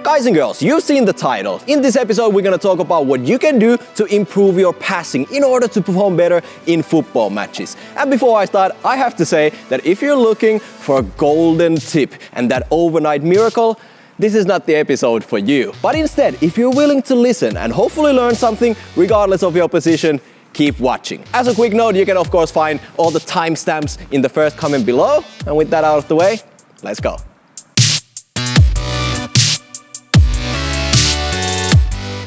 Guys and girls, you've seen the title. In this episode, we're gonna talk about what you can do to improve your passing in order to perform better in football matches. And before I start, I have to say that if you're looking for a golden tip and that overnight miracle, this is not the episode for you. But instead, if you're willing to listen and hopefully learn something regardless of your position, keep watching. As a quick note, you can of course find all the timestamps in the first comment below. And with that out of the way, let's go.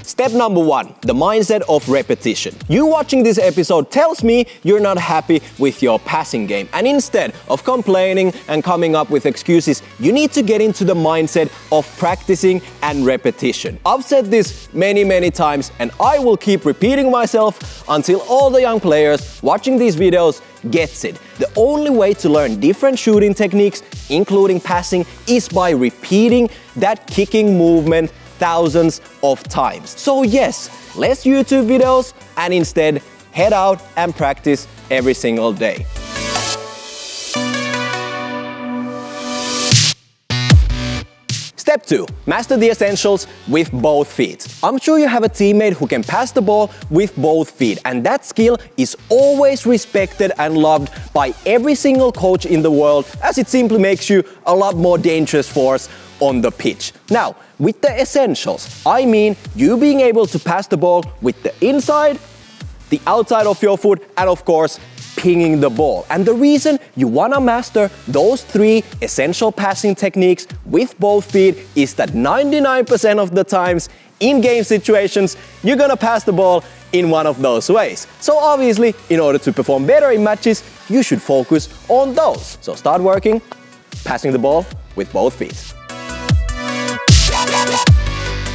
Step number 1, the mindset of repetition. You watching this episode tells me you're not happy with your passing game, and instead of complaining and coming up with excuses, you need to get into the mindset of practicing and repetition. I've said this many times, and I will keep repeating myself until all the young players watching these videos gets it. The only way to learn different shooting techniques, including passing, is by repeating that kicking movement thousands of times. So yes, less YouTube videos and instead head out and practice every single day. Step 2, master the essentials with both feet. I'm sure you have a teammate who can pass the ball with both feet, and that skill is always respected and loved by every single coach in the world, as it simply makes you a lot more dangerous force on the pitch. Now, with the essentials, I mean you being able to pass the ball with the inside, the outside of your foot, and of course, pinging the ball. And the reason you wanna master those 3 essential passing techniques with both feet is that 99% of the times in game situations, you're gonna pass the ball in one of those ways. So obviously, in order to perform better in matches, you should focus on those. So start working, passing the ball with both feet.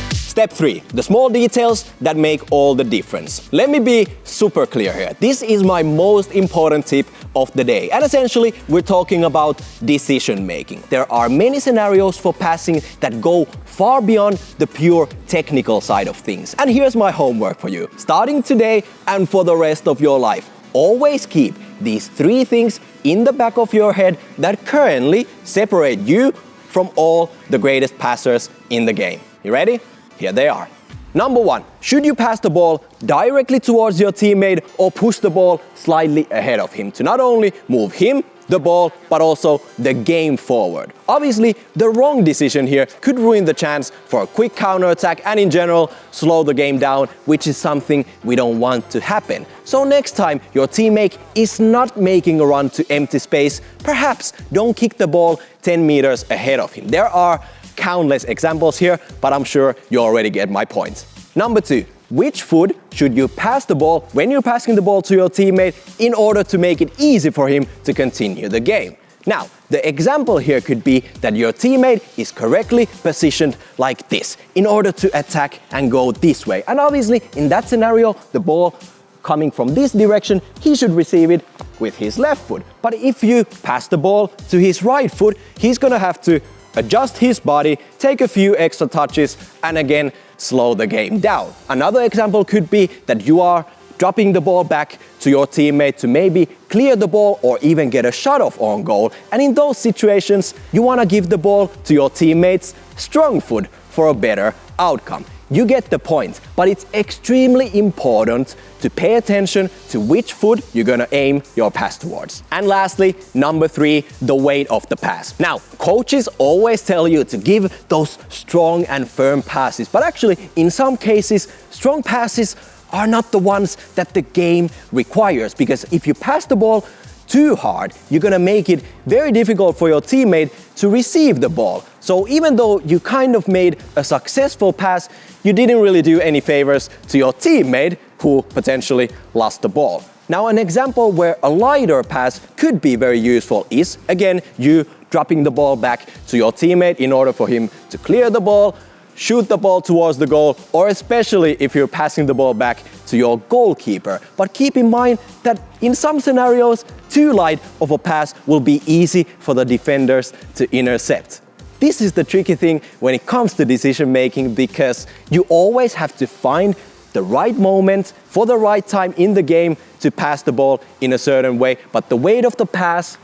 Step 3, the small details that make all the difference. Let me be super clear here. This is my most important tip of the day. And essentially, we're talking about decision making. There are many scenarios for passing that go far beyond the pure technical side of things. And here's my homework for you. Starting today and for the rest of your life, always keep these 3 things in the back of your head that currently separate you from all the greatest passers in the game. You ready? Here they are. Number 1, should you pass the ball directly towards your teammate or push the ball slightly ahead of him to not only move him, the ball, but also the game forward? Obviously, the wrong decision here could ruin the chance for a quick counterattack and in general, slow the game down, which is something we don't want to happen. So next time your teammate is not making a run to empty space, perhaps don't kick the ball 10 meters ahead of him. There are countless examples here, but I'm sure you already get my point. Number 2, which foot should you pass the ball when you're passing the ball to your teammate in order to make it easy for him to continue the game? Now, the example here could be that your teammate is correctly positioned like this in order to attack and go this way. And obviously, in that scenario, the ball coming from this direction, he should receive it with his left foot. But if you pass the ball to his right foot, he's gonna have to adjust his body, take a few extra touches, and again, slow the game down. Another example could be that you are dropping the ball back to your teammate to maybe clear the ball or even get a shot off on goal. And in those situations, you want to give the ball to your teammate's strong foot for a better outcome. You get the point, but it's extremely important to pay attention to which foot you're gonna aim your pass towards. And lastly, number 3, the weight of the pass. Now, coaches always tell you to give those strong and firm passes, but actually, in some cases, strong passes are not the ones that the game requires, because if you pass the ball too hard, you're gonna make it very difficult for your teammate to receive the ball. So even though you kind of made a successful pass, you didn't really do any favors to your teammate who potentially lost the ball. Now, an example where a lighter pass could be very useful is, again, you dropping the ball back to your teammate in order for him to clear the ball, shoot the ball towards the goal, or especially if you're passing the ball back to your goalkeeper. But keep in mind that in some scenarios, too light of a pass will be easy for the defenders to intercept. This is the tricky thing when it comes to decision making, because you always have to find the right moment for the right time in the game to pass the ball in a certain way. But the weight of the pass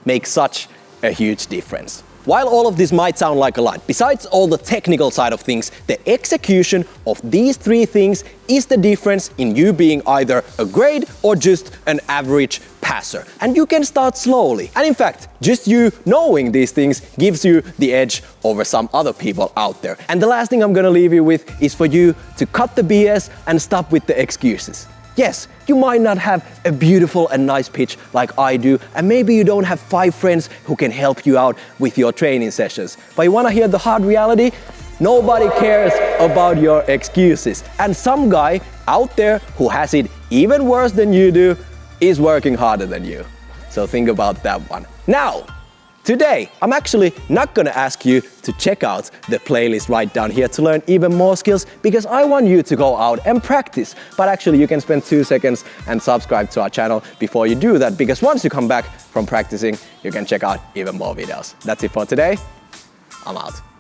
makes such a huge difference. While all of this might sound like a lot, besides all the technical side of things, the execution of these 3 things is the difference in you being either a great or just an average passer. And you can start slowly. And in fact, just you knowing these things gives you the edge over some other people out there. And the last thing I'm gonna leave you with is for you to cut the BS and stop with the excuses. Yes, you might not have a beautiful and nice pitch like I do, and maybe you don't have 5 friends who can help you out with your training sessions. But you wanna hear the hard reality? Nobody cares about your excuses. And some guy out there who has it even worse than you do is working harder than you. So think about that one. Now, today, I'm actually not gonna ask you to check out the playlist right down here to learn even more skills, because I want you to go out and practice. But actually, you can spend 2 seconds and subscribe to our channel before you do that, because once you come back from practicing, you can check out even more videos. That's it for today. I'm out.